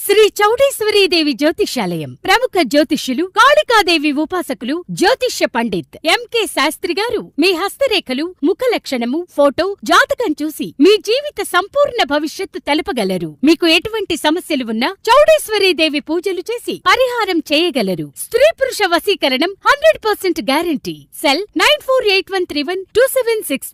శ్రీ చౌడేశ్వరీదేవి జ్యోతిష్యాలయం ప్రముఖ జ్యోతిష్యులు కాళికాదేవి ఉపాసకులు జ్యోతిష్య పండిత్ ఎంకే శాస్త్రి గారు మీ హస్తరేఖలు ముఖ లక్షణము ఫోటో జాతకం చూసి మీ జీవిత సంపూర్ణ భవిష్యత్తు తెలపగలరు. మీకు ఎటువంటి సమస్యలు ఉన్నా చౌడేశ్వరీదేవి పూజలు చేసి పరిహారం చేయగలరు. స్త్రీ పురుష వశీకరణం 100% గ్యారంటీ. సెల్ 9481312766.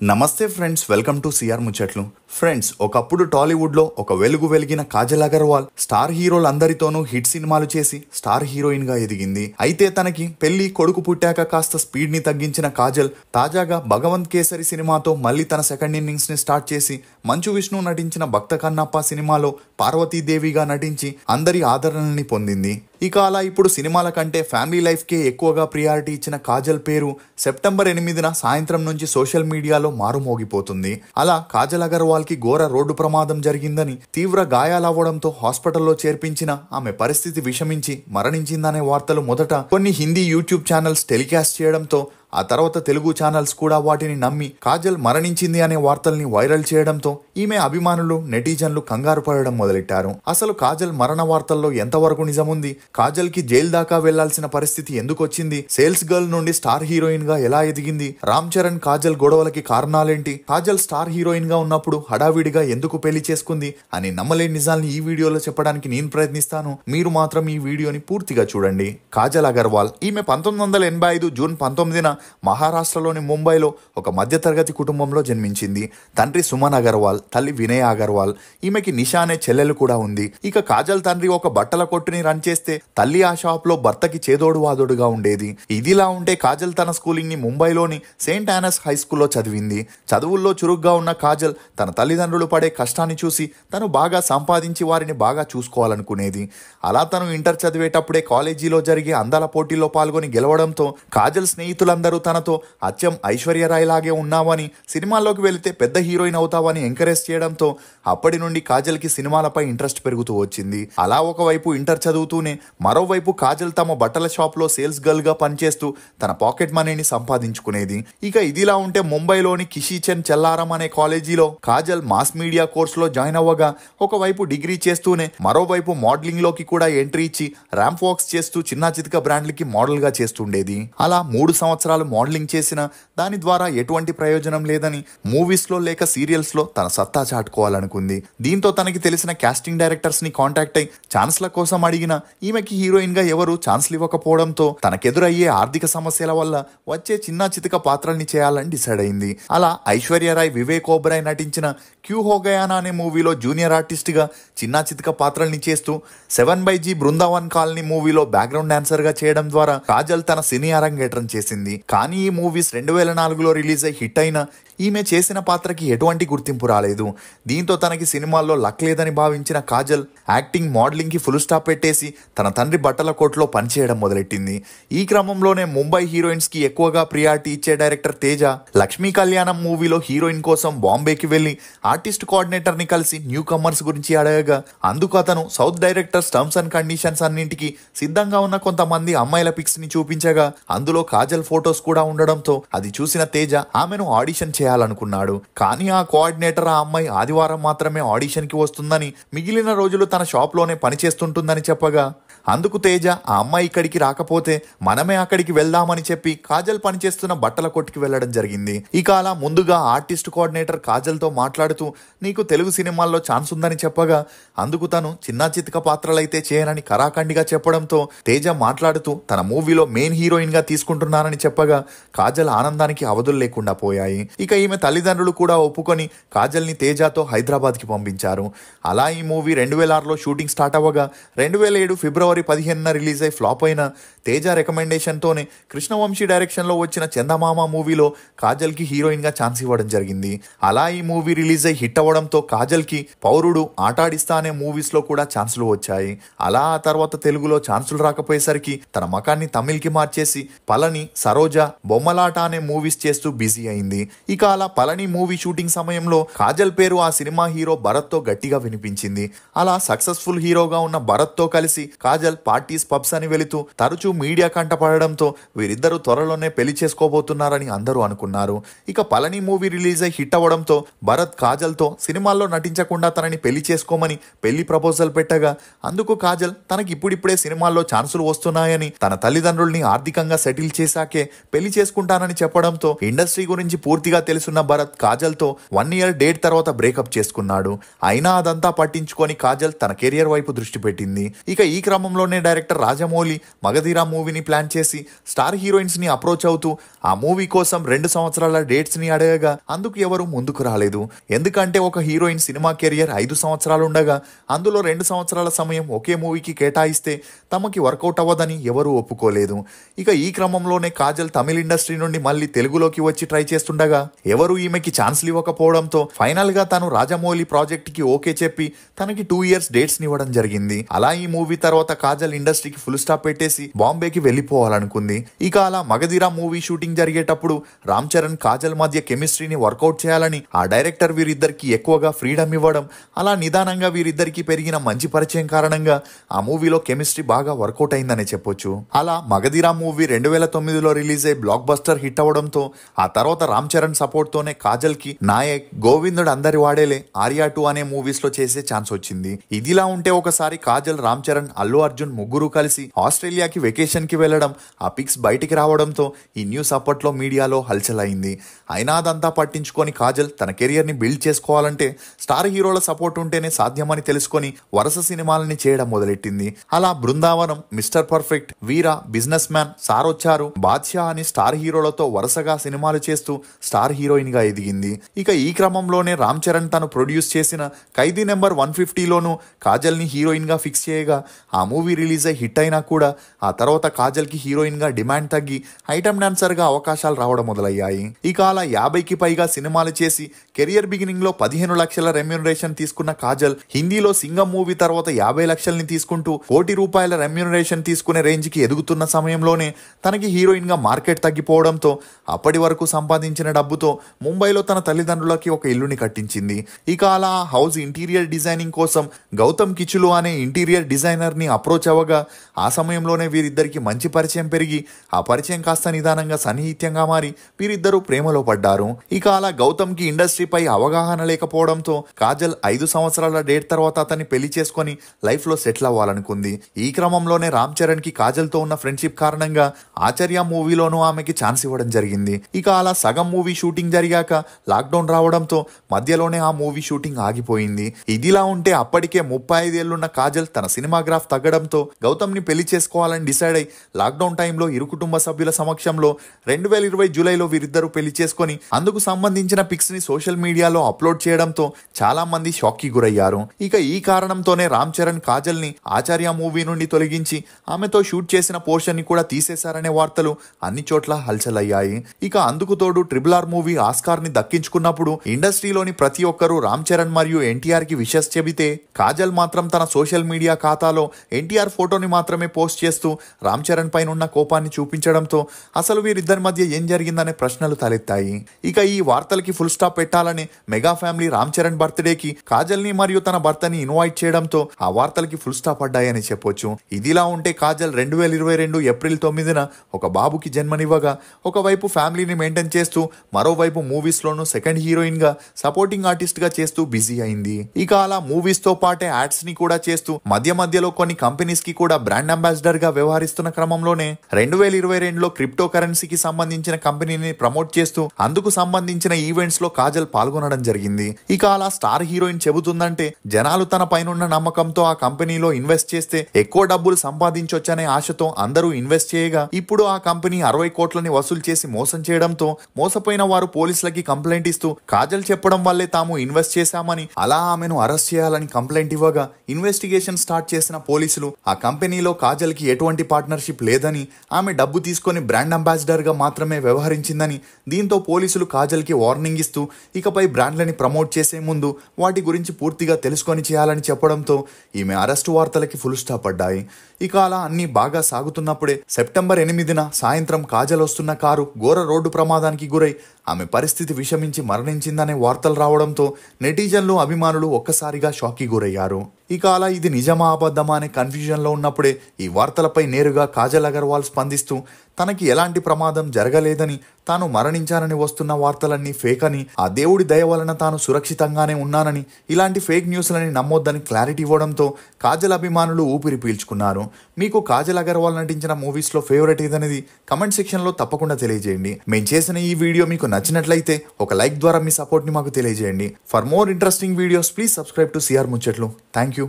నమస్తే ఫ్రెండ్స్, వెల్కమ్ టు సిఆర్ ముచ్చట్లు. ఫ్రెండ్స్, ఒకప్పుడు టాలీవుడ్ లో ఒక వెలుగు వెలిగిన కాజల్ అగర్వాల్ స్టార్ హీరోలందరితోనూ హిట్ సినిమాలు చేసి స్టార్ హీరోయిన్ గా ఎదిగింది. అయితే తనకి పెళ్లి కొడుకు పుట్టాక కాస్త స్పీడ్ ని తగ్గించిన కాజల్ తాజాగా భగవంత్ కేసరి సినిమాతో మళ్ళీ తన సెకండ్ ఇన్నింగ్స్ ని స్టార్ట్ చేసి మంచు విష్ణు నటించిన భక్త కన్నప్ప సినిమాలో పార్వతీదేవిగా నటించి అందరి ఆదరణని పొందింది. ఇక అలా ఇప్పుడు సినిమాల కంటే ఫ్యామిలీ లైఫ్ కే ఎక్కువగా ప్రియారిటీ ఇచ్చిన కాజల్ పేరు సెప్టెంబర్ 8న సాయంత్రం నుంచి సోషల్ మీడియాలో మారుమోగిపోతుంది. అలా కాజల్ అగర్వాల్ కి ఘోర రోడ్డు ప్రమాదం జరిగిందని, తీవ్ర గాయాలవ్వడంతో హాస్పిటల్లో చేర్పించిన ఆమె పరిస్థితి విషమించి మరణించిందనే వార్తలు మొదట కొన్ని హిందీ యూట్యూబ్ ఛానల్స్ టెలికాస్ట్ చేయడంతో ఆ తర్వాత తెలుగు ఛానల్స్ కూడా వాటిని నమ్మి కాజల్ మరణించింది అనే వార్తల్ని వైరల్ చేయడంతో ఈమె అభిమానులు నెటిజన్లు కంగారు పడడం మొదలెట్టారు. అసలు కాజల్ మరణ వార్తల్లో ఎంతవరకు నిజముంది? కాజల్ కి జైలు దాకా వెళ్లాల్సిన పరిస్థితి ఎందుకు వచ్చింది? సేల్స్ గర్ల్ నుండి స్టార్ హీరోయిన్ గా ఎలా ఎదిగింది? రామ్ చరణ్ కాజల్ గొడవలకి కారణాలేంటి? కాజల్ స్టార్ హీరోయిన్ గా ఉన్నప్పుడు హడావిడిగా ఎందుకు పెళ్లి చేసుకుంది అని నమ్మలేని నిజాల్ని ఈ వీడియోలో చెప్పడానికి నేను ప్రయత్నిస్తాను. మీరు మాత్రం ఈ వీడియోని పూర్తిగా చూడండి. కాజల్ అగర్వాల్ ఈమె 1985 జూన్ 19న మహారాష్ట్రలోని ముంబైలో ఒక మధ్యతరగతి కుటుంబంలో జన్మించింది. తండ్రి సుమన్ అగర్వాల్, తల్లి వినయ అగర్వాల్. ఈమెకి నిషా అనే చెల్లెలు కూడా ఉంది. ఇక కాజల్ తండ్రి ఒక బట్టల కొట్టుని రన్ చేస్తే తల్లి ఆ షాప్ లో భర్తకి చేదోడు వాదోడుగా ఉండేది. ఇదిలా ఉంటే కాజల్ తన స్కూలింగ్ ని ముంబైలోని సెయింట్ ఆనస్ హై స్కూల్లో చదివింది. చదువుల్లో చురుగ్గా ఉన్న కాజల్ తన తల్లిదండ్రులు పడే కష్టాన్ని చూసి తను బాగా సంపాదించి వారిని బాగా చూసుకోవాలనుకునేది. అలా తను ఇంటర్ చదివేటప్పుడే కాలేజీలో జరిగే అందాల పోటీల్లో పాల్గొని గెలవడంతో కాజల్ స్నేహితులందరూ తనతో అచ్చం ఐశ్వర్యరాయ్ లాగే ఉన్నావని, సినిమాల్లోకి వెళితే పెద్ద హీరోయిన్ అవుతావని ఎంకరేజ్ చేయడంతో అప్పటి నుండి కాజల్ కి సినిమాలపై ఇంట్రెస్ట్ పెరుగుతూ వచ్చింది. అలా ఒకవైపు ఇంటర్ చదువుతూనే మరోవైపు కాజల్ తమ బట్టల షాప్ లో సేల్స్ గర్ల్ గా పనిచేస్తూ తన పాకెట్ మనీని సంపాదించుకునేది. ఇక ఇదిలా ఉంటే ముంబైలోని కిషిచంద్ చెల్లారం అనే కాలేజీలో కాజల్ మాస్ మీడియా కోర్స్ లో జాయిన్ అవ్వగా ఒకవైపు డిగ్రీ చేస్తూనే మరోవైపు మోడలింగ్ లోకి కూడా ఎంట్రీ ఇచ్చి ర్యాంప్ వాక్స్ చేస్తూ చిన్న చితక బ్రాండ్లకి మోడల్ గా చేస్తుండేది. అలా 3 సంవత్సరాలు మోడలింగ్ చేసిన దాని ద్వారా ఎటువంటి ప్రయోజనం లేదని మూవీస్ లో లేక సీరియల్స్ లో తన సత్తా చాటుకోవాలనుకుంది. దీంతో తనకి తెలిసిన కాస్టింగ్ డైరెక్టర్స్ ని కాంటాక్ట్ అయి ఛాన్స్ల కోసం అడిగిన ఈమెకి హీరోయిన్ గా ఎవరు ఛాన్స్లు ఇవ్వకపోవడంతో తనకెదురయ్యే ఆర్థిక సమస్యల వల్ల వచ్చే చిన్న చితక పాత్రల్ని చేయాలని డిసైడ్ అయింది. అలా ఐశ్వర్యరాయ్, వివేక్ ఓబెరాయ్ నటించిన క్యూ హో గయానా అనే మూవీలో జూనియర్ ఆర్టిస్ట్ గా చిన్న చితక పాత్రల్ని చేస్తూ 7/G బృందావన్ కాలనీ మూవీలో బ్యాక్గ్రౌండ్ డాన్సర్ గా చేయడం ద్వారా కాజల్ తన సినీ అరంగేట్రం చేసింది. కానీ ఈ మూవీస్ 2004లో రిలీజ్ అయి హిట్ అయిన ఈమె చేసిన పాత్రకి ఎటువంటి గుర్తింపు రాలేదు. దీంతో తనకి సినిమాల్లో లక్ లేదని భావించిన కాజల్ యాక్టింగ్, మోడలింగ్ కి ఫుల్ స్టాప్ పెట్టేసి తన తండ్రి బట్టల కోట్లో పనిచేయడం మొదలెట్టింది. ఈ క్రమంలోనే ముంబై హీరోయిన్స్ కి ఎక్కువగా ప్రియారిటీ ఇచ్చే డైరెక్టర్ తేజ లక్ష్మీ కళ్యాణం మూవీలో హీరోయిన్ కోసం బాంబేకి వెళ్లి ఆర్టిస్ట్ కోఆర్డినేటర్ ని కలిసి న్యూ కమర్స్ గురించి అడగగా అందుకు అతను south directors terms and conditions అన్నింటికి సిద్ధంగా ఉన్న కొంతమంది అమ్మాయిల పిక్స్ ని చూపించగా అందులో కాజల్ ఫోటోస్ కూడా ఉండడంతో అది చూసిన తేజ ఆమెను ఆడిషన్ చేయాలనుకున్నాడు. కానీ ఆ కోఆర్డినేటర్ ఆ అమ్మాయి ఆదివారం మాత్రమే ఆడిషన్ కి వస్తుందని, మిగిలిన రోజులు తన షాప్ లోనే పనిచేస్తుంటుందని చెప్పగా అందుకు తేజ ఆ అమ్మాయి ఇక్కడికి రాకపోతే మనమే అక్కడికి వెళ్దామని చెప్పి కాజల్ పనిచేస్తున్న బట్టల కొట్టుకి వెళ్లడం జరిగింది. ఇక అలా ముందుగా ఆర్టిస్ట్ కోఆర్డినేటర్ కాజల్ తో మాట్లాడుతూ నీకు తెలుగు సినిమాల్లో ఛాన్స్ ఉందని చెప్పగా అందుకు తను చిన్న చితక పాత్రలైతే చేయనని కరాఖండిగా చెప్పడంతో తేజ మాట్లాడుతూ తన మూవీలో మెయిన్ హీరోయిన్ గా తీసుకుంటున్నానని చెప్పగా కాజల్ ఆనందానికి అవధులు లేకుండా పోయాయి. ఇక ఈమె తల్లిదండ్రులు కూడా ఒప్పుకొని కాజల్ ని తేజతో హైదరాబాద్ కి పంపించారు. అలా ఈ మూవీ 2006లో షూటింగ్ స్టార్ట్ అవ్వగా 2007 ఫిబ్రవరి ఫిబ్రవరి 15న రిలీజ్ అయి ఫ్లాప్ అయిన తేజ రికమెండేషన్తోనే కృష్ణవంశీ డైరెక్షన్లో వచ్చిన చందమామ మూవీలో కాజల్కి హీరోయిన్గా ఛాన్స్ ఇవ్వడం జరిగింది. అలా ఈ మూవీ రిలీజ్ అయి హిట్ అవ్వడంతో కాజల్కి పౌరుడు, ఆటాడిస్తా అనే మూవీస్లో కూడా ఛాన్సులు వచ్చాయి. అలా ఆ తర్వాత తెలుగులో ఛాన్సులు రాకపోయేసరికి తన మకాన్ని తమిళ్కి మార్చేసి పళని, సరోజ, బొమ్మలాట అనే మూవీస్ చేస్తూ బిజీ అయింది. ఇక అలా పళని మూవీ షూటింగ్ సమయంలో కాజల్ పేరు ఆ సినిమా హీరో భరత్తో గట్టిగా వినిపించింది. అలా సక్సెస్ఫుల్ హీరోగా ఉన్న భరత్తో కలిసి కాజల్ పార్టీస్, పబ్స్ అని వెళుతూ తరచూ మీడియా కంటపడడంతో వీరిద్దరూ త్వరలోనే పెళ్లి చేసుకోబోతున్నారని అందరూ అనుకున్నారు. ఇక పళని మూవీ రిలీజ్ అయి హిట్ అవ్వడంతో భరత్ కాజల్తో సినిమాల్లో నటించకుండా తనని పెళ్లి చేసుకోమని పెళ్లి ప్రపోజల్ పెట్టగా అందుకు కాజల్ తనకి ఇప్పుడిప్పుడే సినిమాల్లో ఛాన్సులు వస్తున్నాయని తన తల్లిదండ్రుల్ని ఆర్థికంగా సెటిల్ చేశాకే పెళ్లి చేసుకుంటానని చెప్పడంతో ఇండస్ట్రీ గురించి పూర్తిగా తెలుసున్న భరత్ కాజల్తో 1 ఇయర్ డేట్ తర్వాత బ్రేకప్ చేసుకున్నాడు. అయినా అదంతా పట్టించుకొని కాజల్ తన కెరియర్ వైపు దృష్టి పెట్టింది. ఇక ఈ క్రమంలోనే డైరెక్టర్ రాజమౌళి మగధీర మూవీని ప్లాన్ చేసి స్టార్ హీరోయిన్స్ ని అప్రోచ్ అవుతూ ఆ మూవీ కోసం 2 సంవత్సరాల డేట్స్ ని అడగగా అందుకు ఎవరు ముందుకు రాలేదు. ఎందుకంటే ఒక హీరోయిన్ సినిమా కెరియర్ 5 సంవత్సరాలు ఉండగా అందులో 2 సంవత్సరాల సమయం ఒకే మూవీకి కేటాయిస్తే తమకి వర్కౌట్ అవ్వదని ఎవరూ ఒప్పుకోలేదు. ఇక ఈ క్రమంలోనే కాజల్ తమిళ ఇండస్ట్రీ నుండి మళ్ళీ తెలుగులోకి వచ్చి ట్రై చేస్తుండగా ఎవరు ఈమెకి ఛాన్స్లు ఇవ్వకపోవడంతో ఫైనల్ గా తను రాజమౌళి ప్రాజెక్ట్ కి ఓకే చెప్పి తనకి 2 ఇయర్స్ డేట్స్ ని ఇవ్వడం జరిగింది. అలా ఈ మూవీ తర్వాత కాజల్ ఇండస్ట్రీకి ఫుల్ స్టాప్ పెట్టేసి బాంబేకి వెళ్ళిపోవాలనుకుంది. ఇక అలా మగధీర మూవీ షూటింగ్ జరిగేటప్పుడు రామ్ చరణ్, కాజల్ మధ్య కెమిస్ట్రీని వర్కౌట్ చేయాలని ఆ డైరెక్టర్ వీరిద్దరికి ఎక్కువగా ఫ్రీడమ్ ఇవ్వడం, అలా నిదానంగా వీరిద్దరికి పెరిగిన మంచి పరిచయం కారణంగా ఆ మూవీలో కెమిస్ట్రీ బాగా వర్కౌట్ అయిందనే చెప్పొచ్చు. అలా మగధీర మూవీ 2009లో రిలీజ్ అయ్యి బ్లాక్ బస్టర్ హిట్ అవడంతో ఆ తర్వాత రామ్ చరణ్ సపోర్ట్ తోనే కాజల్ కి నాయక్, గోవిందుడు అందరి వాడేలే, ఆర్యా 2 అనే మూవీస్ లో చేసే ఛాన్స్ వచ్చింది. ఇదిలా ఉంటే ఒకసారి కాజల్, రామ్ చరణ్, అల్లు అర్జున్ ముగ్గురు కలిసి ఆస్ట్రేలియాకి వెకేషన్ కి వెళ్లడం, ఆ పిక్స్ బయటికి రావడంతో ఈ న్యూస్ అప్పట్లో మీడియాలో హల్చల్ అయింది. అయినా అదంతా పట్టించుకొని కాజల్ తన కెరియర్ ని బిల్డ్ చేసుకోవాలంటే స్టార్ హీరోల సపోర్ట్ ఉంటేనే సాధ్యమని తెలుసుకొని వరుస సినిమాలని చేయడం మొదలెట్టింది. అలా బృందావనం, మిస్టర్ పర్ఫెక్ట్, వీర, బిజినెస్ మ్యాన్, సారొచ్చారు, బాద్షా అని స్టార్ హీరోలతో వరుసగా సినిమాలు చేస్తూ స్టార్ హీరోయిన్ గా ఎదిగింది. ఇక ఈ క్రమంలోనే రామ్ చరణ్ తను ప్రొడ్యూస్ చేసిన ఖైదీ నెంబర్ 150లోనూ కాజల్ ని హీరోయిన్ గా ఫిక్స్ చేయగా ఆ మూవీ రిలీజ్ అయి హిట్ అయినా కూడా ఆ తర్వాత కాజల్ కి హీరోయిన్ గా డిమాండ్ తగ్గి ఐటమ్ డాన్సర్ గా అవకాశాలు రావడం మొదలయ్యాయి. ఇక అలా 50కి పైగా సినిమాలు చేసి కెరియర్ బిగినింగ్ లో 15 లక్షల రెమ్యూనరేషన్ తీసుకున్న కాజల్ హిందీలో సింగం మూవీ తర్వాత 50 లక్షల్ని తీసుకుంటూ ₹1 కోటి రెమ్యూనరేషన్ తీసుకునే రేంజ్ కి ఎదుగుతున్న సమయంలోనే తనకి హీరోయిన్ గా మార్కెట్ తగ్గిపోవడంతో అప్పటి వరకు సంపాదించిన డబ్బుతో ముంబైలో తన తల్లిదండ్రులకి ఒక ఇల్లుని కట్టించింది. ఇక అలా హౌస్ ఇంటీరియర్ డిజైనింగ్ కోసం గౌతమ్ కిచులు అనే ఇంటీరియర్ డిజైనర్ ని అప్రోచ్ అవ్వగా ఆ సమయంలోనే వీరిద్దరికి మంచి పరిచయం పెరిగి ఆ పరిచయం కాస్త నిదానంగా సన్నిహిత్యంగా మారి వీరిద్దరూ ప్రేమలో పడ్డారు. ఇక అలా గౌతమ్ కి ఇండస్ట్రీపై అవగాహన లేకపోవడంతో కాజల్ 5 సంవత్సరాల డేట్ తర్వాత అతన్ని పెళ్లి చేసుకొని లైఫ్ లో సెటిల్ అవ్వాలనుకుంది. ఈ క్రమంలోనే రామ్ చరణ్ కి కాజల్ తో ఉన్న ఫ్రెండ్షిప్ కారణంగా ఆచార్య మూవీలోనూ ఆమెకి ఛాన్స్ ఇవ్వడం జరిగింది. ఇక అలా సగం మూవీ షూటింగ్ జరిగాక లాక్డౌన్ రావడంతో మధ్యలోనే ఆ మూవీ షూటింగ్ ఆగిపోయింది. ఇదిలా ఉంటే అప్పటికే 35 ఏళ్లున్న కాజల్ తన సినిమాగ్రాఫ్ తగ్గడంతో గౌతమ్ ని పెళ్లి చేసుకోవాలని డిసైడ్ అయి లాక్డౌన్ టైంలో ఇరు కుటుంబ సభ్యుల సమక్షంలో 2020 జూలైలో వీరిద్దరూ పెళ్లి చేసుకొని అందుకు సంబంధించిన పిక్స్ ని సోషల్ మీడియాలో అప్లోడ్ చేయడంతో చాలా మంది షాక్ కి గురయ్యారు. ఇక ఈ కారణంతోనే రామ్ చరణ్ కాజల్ ని ఆచార్య మూవీ నుండి తొలగించి ఆమెతో షూట్ చేసిన పోర్షన్ ని కూడా తీసేశారనే వార్తలు అన్ని చోట్ల హల్చల్ అయ్యాయి. ఇక అందుకు తోడు RRR మూవీ ఆస్కార్ ని దక్కించుకున్నప్పుడు ఇండస్ట్రీలోని ప్రతి ఒక్కరూ రామ్ చరణ్ మరియు ఎన్టీఆర్ కి విషెస్ చెబితే కాజల్ మాత్రం తన సోషల్ మీడియా ఖాతాలో ఎన్టీఆర్ ఫోటోని మాత్రమే పోస్ట్ చేస్తూ రామ్ చరణ్ పైన ఉన్న కోపాన్ని చూపించడంతో అసలు వీరిద్దరి మధ్య ఏం జరిగిందనే ప్రశ్నలు తలెత్తాయి. ఇక ఈ వార్తలకి ఫుల్ స్టాప్ పెట్టాలని మెగా ఫ్యామిలీ రామ్ చరణ్ బర్త్డేకి కాజల్ ని మరియు తన భర్తని ఇన్వైట్ చేయడంతో ఆ వార్తలకి ఫుల్ స్టాప్ పడ్డాయని చెప్పొచ్చు. ఇదిలా ఉంటే కాజల్ 2022 ఏప్రిల్ 9న ఒక బాబుకి జన్మనివ్వగా ఒకవైపు ఫ్యామిలీని మెయింటైన్ చేస్తూ మరోవైపు మూవీస్ లోను సెకండ్ హీరోయిన్ గా సపోర్టింగ్ ఆర్టిస్ట్ గా చేస్తూ బిజీ అయింది. ఇక అలా మూవీస్ తో పాటే యాడ్స్ ని కూడా చేస్తూ మధ్యలో కొన్ని కంపెనీస్ కి కూడా బ్రాండ్ అంబాసిడర్ గా వ్యవహరిస్తున్న క్రమంలోనే 2022లో క్రిప్టో కరెన్సీకి సంబంధించిన కంపెనీని ప్రమోట్ చేస్తూ అందుకు సంబంధించిన ఈవెంట్స్ లో కాజల్ పాల్గొనడం జరిగింది. ఇక అలా స్టార్ హీరోయిన్ చెబుతుందంటే జనాలు తన పైనున్న నమ్మకంతో ఆ కంపెనీలో ఇన్వెస్ట్ చేస్తే ఎక్కువ డబ్బులు సంపాదించొచ్చనే ఆశతో అందరూ ఇన్వెస్ట్ చేయగా ఇప్పుడు ఆ కంపెనీ 60 కోట్లని వసూలు చేసి మోసం చేయడంతో మోసపోయిన వారు పోలీసులకి కంప్లైంట్ ఇస్తూ కాజల్ చెప్పడం వల్లే తాము ఇన్వెస్ట్ చేశామని, అలా ఆమెను అరెస్ట్ చేయాలని కంప్లైంట్ ఇవ్వగా ఇన్వెస్టిగేషన్ స్టార్ట్ చేసిన పోలీసులు పోలీసులు ఆ కంపెనీలో కాజల్ కి ఎటువంటి పార్ట్నర్షిప్ లేదని, ఆమె డబ్బు తీసుకొని బ్రాండ్ అంబాసిడర్ గా మాత్రమే వ్యవహరించిందని, దీంతో పోలీసులు కాజల్ కి వార్నింగ్ ఇస్తూ ఇకపై బ్రాండ్లని ప్రమోట్ చేసే ముందు వాటి గురించి పూర్తిగా తెలుసుకొని చేయాలని చెప్పడంతో ఈమె అరెస్టు వార్తలకి ఫుల్ స్టాప్ పడ్డాయి. ఇక అలా అన్ని బాగా సాగుతున్నప్పుడే సెప్టెంబర్ 8న సాయంత్రం కాజల్ వస్తున్న కారు ఘోర రోడ్డు ప్రమాదానికి గురై ఆమె పరిస్థితి విషమించి మరణించిందనే వార్తలు రావడంతో నెటిజన్లు, అభిమానులు ఒక్కసారిగా షాక్కి గురయ్యారు. ఇక అలా ఇది నిజమా అబద్ధమా అనే కన్ఫ్యూజన్లో ఉన్నప్పుడే ఈ వార్తలపై నేరుగా కాజల్ అగర్వాల్ స్పందిస్తూ తనకి ఎలాంటి ప్రమాదం జరగలేదని, తాను మరణించానని వస్తున్న వార్తలన్నీ ఫేక్ అని, ఆ దేవుడి దయ వలన తాను సురక్షితంగానే ఉన్నానని, ఇలాంటి ఫేక్ న్యూస్లని నమ్మొద్దని క్లారిటీ ఇవ్వడంతో కాజల్ అభిమానులు ఊపిరి పీల్చుకున్నారు. మీకు కాజల్ అగర్వాల్ నటించిన మూవీస్లో ఫేవరెట్ ఏదనేది కమెంట్ సెక్షన్లో తప్పకుండా తెలియజేయండి. మేము చేసిన ఈ వీడియో మీకు నచ్చినట్లయితే ఒక లైక్ ద్వారా మీ సపోర్ట్ని మాకు తెలియజేయండి. For more interesting videos please subscribe to CR ముచ్చట్లు. Thank you.